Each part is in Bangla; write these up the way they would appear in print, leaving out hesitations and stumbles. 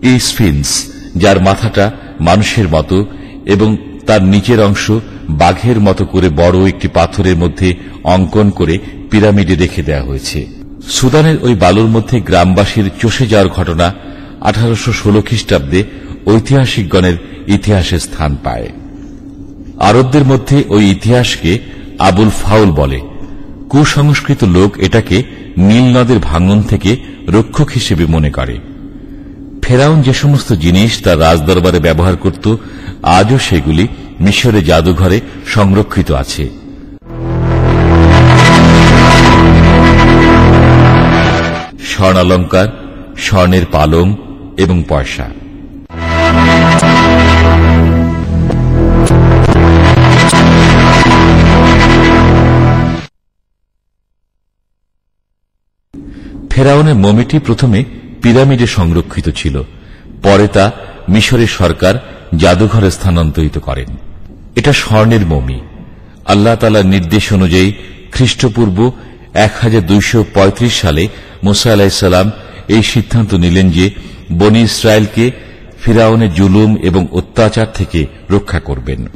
এই স্ফিন্স, যার মাথাটা মানুষের মতো এবং তার নিচের অংশ বাঘের মতো করে বড় একটি পাথরের মধ্যে অঙ্কন করে পিরামিডে রেখে দেওয়া হয়েছে। সুদানের ওই বালুর মধ্যে গ্রামবাসীর চষে যাওয়ার ঘটনা 1816 খ্রিস্টাব্দে ঐতিহাসিকগণের ইতিহাসে স্থান পায়। আরবদের মধ্যে ওই ইতিহাসকে আবুল ফাউল বলে। কুসংস্কৃত লোক এটাকে নীল নদের ভাঙন থেকে রক্ষক হিসেবে মনে করে। ফেরাউন যে সমস্ত জিনিস তার রাজদরবারে ব্যবহার করত, আজও সেগুলি মিশরে জাদুঘরে সংরক্ষিত আছে। স্বর্ণালঙ্কার, স্বর্ণের পালং এবং পয়সা। ফেরাউনের মমিটি প্রথমে পিরামিডে সংরক্ষিত ছিল, পরে তা মিশরের সরকার জাদুঘরে স্থানান্তরিত করেন। এটা স্বর্ণের মমি। আল্লাহ তাআলার নির্দেশ অনুযায়ী খ্রিস্টপূর্ব 1235 সালে মুসা আলাইহিস সালাম এই সিদ্ধান্ত নিলেন যে বনী ইসরায়েলকে ফিরাউনের জুলুম এবং অত্যাচার থেকে রক্ষা করবেন।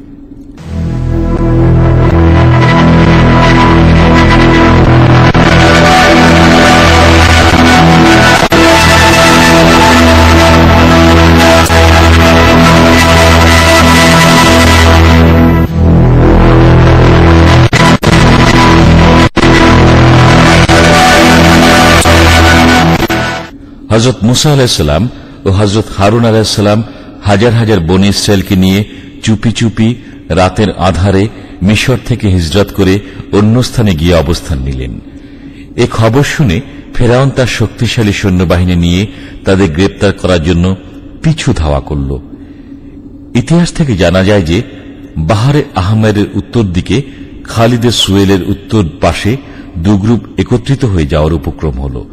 হযরত মুসা আলাইহিস সালাম ও হযরত হারুন আলাইহিস সালাম হাজার হাজার বনী ইসরায়েলকে নিয়ে চুপি চুপি রাতের আঁধারে মিশর থেকে হিজরত করে অন্য স্থানে গিয়ে অবস্থান নিলেন। এ খবর শুনে ফেরাউন তার শক্তিশালী সৈন্যবাহিনী নিয়ে তাদের গ্রেপ্তার করার জন্য পিছু ধাওয়া করল। ইতিহাস থেকে জানা যায় যে বাহারে আহমেরের উত্তর দিকে খালিদে সুয়েলের উত্তর পাশে দু গ্রুপ একত্রিত হয়ে যাওয়ার উপক্রম হল।